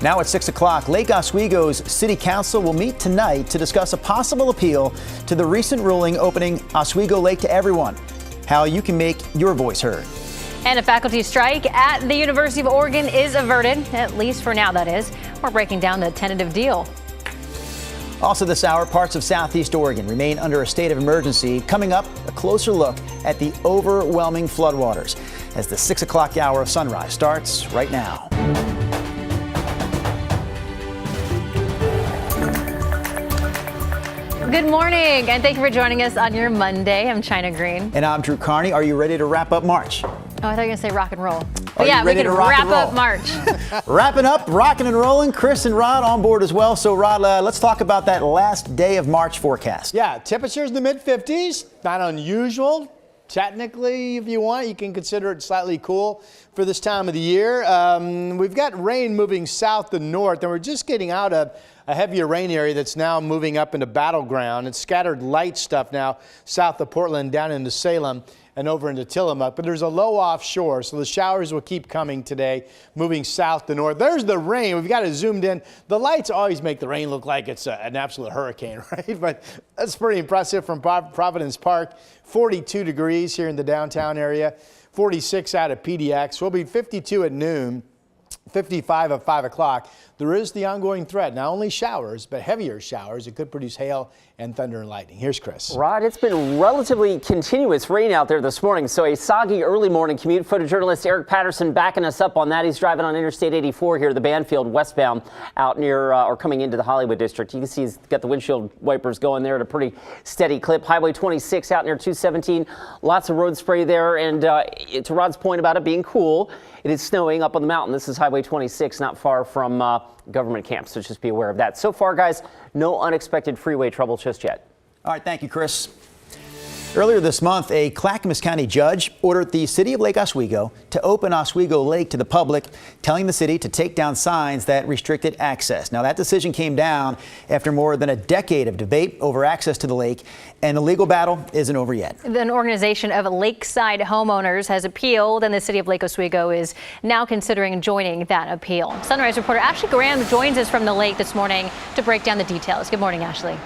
Now at 6 o'clock, Lake Oswego's City Council will meet tonight to discuss a possible appeal to the recent ruling opening Oswego Lake to everyone. How you can make your voice heard. And a faculty strike at the University of Oregon is averted, at least for now, that is. We're breaking down the tentative deal. Also this hour, parts of southeast Oregon remain under a state of emergency. Coming up, a closer look at the overwhelming floodwaters as the 6 o'clock hour of sunrise starts right now. Good morning, and thank you for joining us on your Monday. I'm China Green. And I'm Drew Carney. Are you ready to wrap up March? Oh, I thought you were going to say rock and roll. But yeah, we can wrap up March. Wrapping up, rocking and rolling. Chris and Rod on board as well. So, Rod, let's talk about that last day of March forecast. Yeah, temperatures in the mid-50s. Not unusual. Technically, if you want, you can consider it slightly cool for this time of the year. We've got rain moving south to north, and we're just getting out of a heavier rain area that's now moving up into Battleground. It's scattered light stuff now south of Portland down into Salem and over into Tillamook, but there's a low offshore, so the showers will keep coming today, moving south to north. There's the rain. We've got it zoomed in. The lights always make the rain look like it's an absolute hurricane, right? But that's pretty impressive from Providence Park. 42 degrees here in the downtown area, 46 out at PDX. We'll be 52 at noon, 55 at 5 o'clock. There is the ongoing threat, not only showers, but heavier showers. It could produce hail and thunder and lightning. Here's Chris. Rod, it's been relatively continuous rain out there this morning, so a soggy early morning commute. Photojournalist Eric Patterson backing us up on that. He's driving on Interstate 84 here to the Banfield westbound out near or coming into the Hollywood district. You can see he's got the windshield wipers going there at a pretty steady clip. Highway 26 out near 217. Lots of road spray there, and to Rod's point about it being cool, it is snowing up on the mountain. This is Highway 26, not far from government camp, so just be aware of that. So far, guys, no unexpected freeway trouble just yet. All right, thank you, Chris. Earlier this month, a Clackamas County judge ordered the city of Lake Oswego to open Oswego Lake to the public, telling the city to take down signs that restricted access. Now, that decision came down after more than a decade of debate over access to the lake, and the legal battle isn't over yet. An organization of lakeside homeowners has appealed, and the city of Lake Oswego is now considering joining that appeal. Sunrise reporter Ashley Graham joins us from the lake this morning to break down the details. Good morning, Ashley.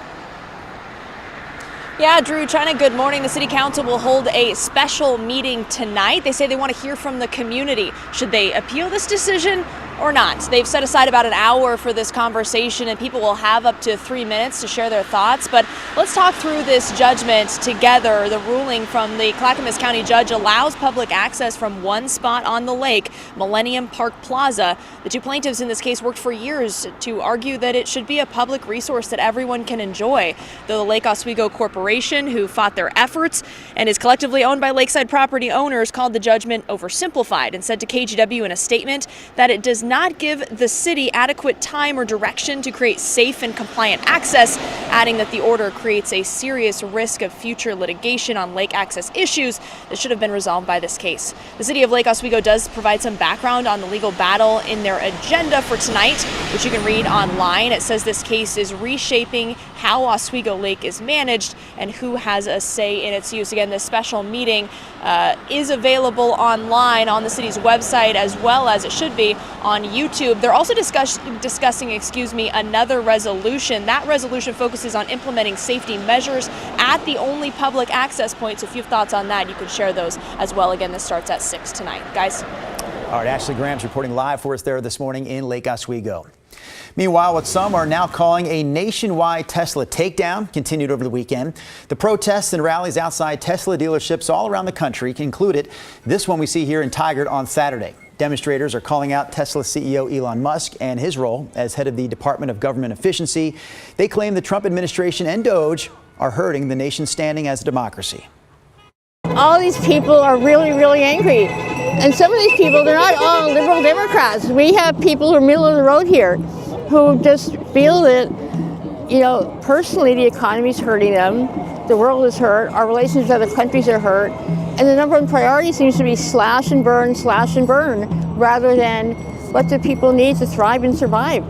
Yeah, Drew, China, good morning. The City Council will hold a special meeting tonight. They say they want to hear from the community. Should they appeal this decision or not? They've set aside about an hour for this conversation, and people will have up to 3 minutes to share their thoughts. But let's talk through this judgment together. The ruling from the Clackamas County judge allows public access from one spot on the lake, Millennium Park Plaza. The two plaintiffs in this case worked for years to argue that it should be a public resource that everyone can enjoy. The Lake Oswego Corporation, who fought their efforts and is collectively owned by lakeside property owners, called the judgment oversimplified and said to KGW in a statement that it does not give the city adequate time or direction to create safe and compliant access, adding that the order creates a serious risk of future litigation on lake access issues that should have been resolved by this case. The city of Lake Oswego does provide some background on the legal battle in their agenda for tonight, which you can read online. It says this case is reshaping how Oswego Lake is managed and who has a say in its use. Again, this special meeting is available online on the city's website, as well as it should be on YouTube. They're also discussing another resolution. That resolution focuses on implementing safety measures at the only public access point. So if you have thoughts on that, you can share those as well. Again, this starts at 6 tonight. Guys. All right, Ashley Graham's reporting live for us there this morning in Lake Oswego. Meanwhile, what some are now calling a nationwide Tesla takedown continued over the weekend. The protests and rallies outside Tesla dealerships all around the country included this one we see here in Tigard on Saturday. Demonstrators are calling out Tesla CEO Elon Musk and his role as head of the Department of Government Efficiency. They claim the Trump administration and DOGE are hurting the nation's standing as a democracy. All these people are really, really angry. And some of these people, they're not all liberal Democrats. We have people who are middle of the road here who just feel that, personally the economy's hurting them, the world is hurt, our relations with other countries are hurt, and the number one priority seems to be slash and burn, rather than what do people need to thrive and survive.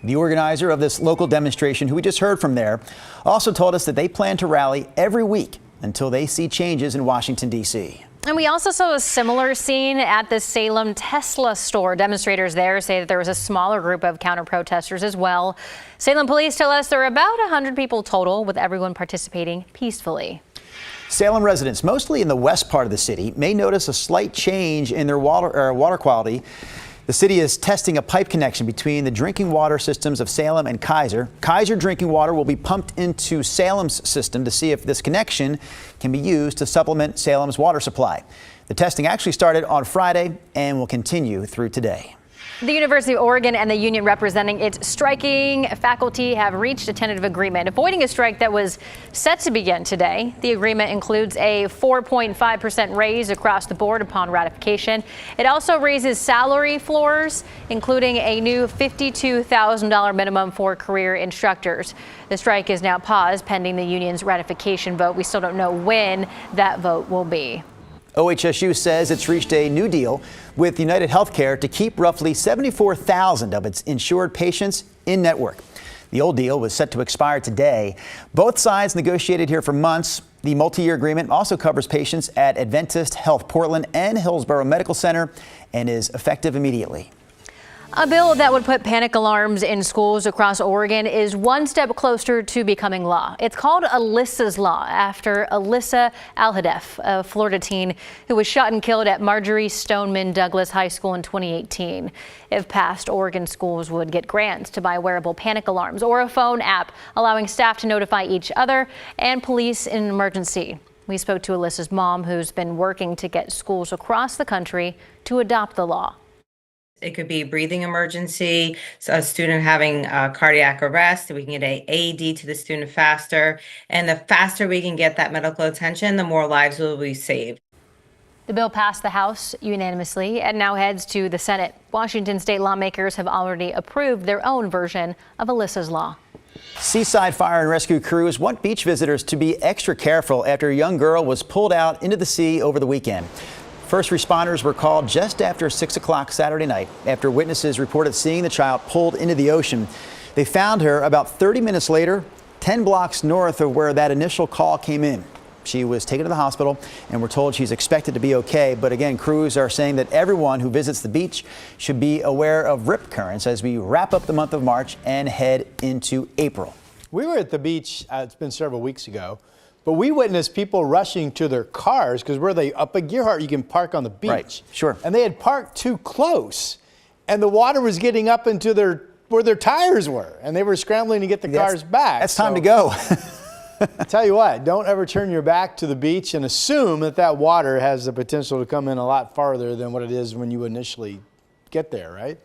The organizer of this local demonstration, who we just heard from there, also told us that they plan to rally every week until they see changes in Washington, D.C. And we also saw a similar scene at the Salem Tesla store. Demonstrators there say that there was a smaller group of counter-protesters as well. Salem police tell us there are about 100 people total, with everyone participating peacefully. Salem residents, mostly in the west part of the city, may notice a slight change in their water quality. The city is testing a pipe connection between the drinking water systems of Salem and Kaiser. Kaiser drinking water will be pumped into Salem's system to see if this connection can be used to supplement Salem's water supply. The testing actually started on Friday and will continue through today. The University of Oregon and the union representing its striking faculty have reached a tentative agreement, avoiding a strike that was set to begin today. The agreement includes a 4.5% raise across the board upon ratification. It also raises salary floors, including a new $52,000 minimum for career instructors. The strike is now paused pending the union's ratification vote. We still don't know when that vote will be. OHSU says it's reached a new deal with United Healthcare to keep roughly 74,000 of its insured patients in network. The old deal was set to expire today. Both sides negotiated here for months. The multi-year agreement also covers patients at Adventist Health Portland and Hillsborough Medical Center and is effective immediately. A bill that would put panic alarms in schools across Oregon is one step closer to becoming law. It's called Alyssa's Law, after Alyssa Alhadeff, a Florida teen who was shot and killed at Marjorie Stoneman Douglas High School in 2018. If passed, Oregon schools would get grants to buy wearable panic alarms or a phone app allowing staff to notify each other and police in an emergency. We spoke to Alyssa's mom, who's been working to get schools across the country to adopt the law. It could be breathing emergency, so a student having cardiac arrest, we can get an AED to the student faster. And the faster we can get that medical attention, the more lives will be saved. The bill passed the House unanimously and now heads to the Senate. Washington state lawmakers have already approved their own version of Alyssa's Law. Seaside fire and rescue crews want beach visitors to be extra careful after a young girl was pulled out into the sea over the weekend. First responders were called just after 6 o'clock Saturday night after witnesses reported seeing the child pulled into the ocean. They found her about 30 minutes later, 10 blocks north of where that initial call came in. She was taken to the hospital and we're told she's expected to be okay. But again, crews are saying that everyone who visits the beach should be aware of rip currents as we wrap up the month of March and head into April. We were at the beach, it's been several weeks ago, but we witnessed people rushing to their cars because where they up at Gearhart, you can park on the beach. Right, sure. And they had parked too close, and the water was getting up into where their tires were, and they were scrambling to get the cars back. That's time to go. I tell you what, don't ever turn your back to the beach and assume that water has the potential to come in a lot farther than what it is when you initially get there, right?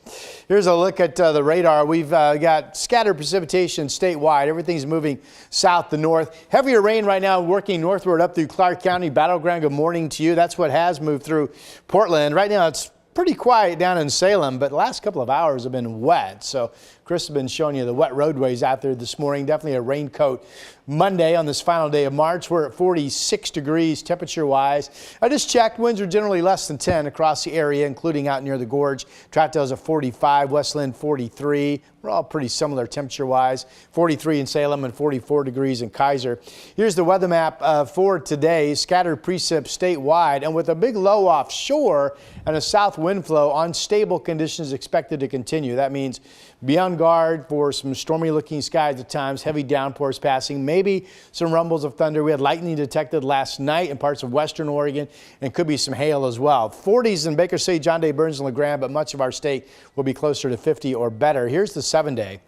Here's a look at the radar. We've got scattered precipitation statewide. Everything's moving south to north. Heavier rain right now working northward up through Clark County. Battleground, good morning to you. That's what has moved through Portland. Right now it's pretty quiet down in Salem, but the last couple of hours have been wet. So Chris has been showing you the wet roadways out there this morning. Definitely a raincoat Monday on this final day of March. We're at 46 degrees temperature-wise. I just checked. Winds are generally less than 10 across the area, including out near the gorge. Troutdale's at 45, Westland 43. We're all pretty similar temperature-wise. 43 in Salem and 44 degrees in Kaiser. Here's the weather map for today. Scattered precip statewide, and with a big low offshore and a south wind flow, unstable conditions expected to continue. That means be on guard for some stormy looking skies at times, heavy downpours passing, maybe some rumbles of thunder. We had lightning detected last night in parts of western Oregon, and could be some hail as well. 40s in Baker City, John Day, Burns, and LeGrand, but much of our state will be closer to 50 or better. Here's the 7-day.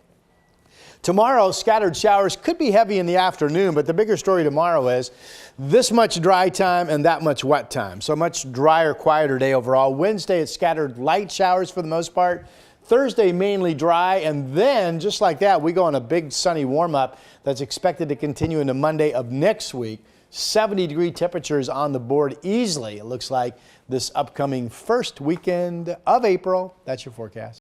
Tomorrow, scattered showers could be heavy in the afternoon, but the bigger story tomorrow is this much dry time and that much wet time. So much drier, quieter day overall. Wednesday, it's scattered light showers for the most part. Thursday, mainly dry, and then just like that, we go on a big sunny warm-up that's expected to continue into Monday of next week. 70-degree temperatures on the board easily, it looks like, this upcoming first weekend of April. That's your forecast.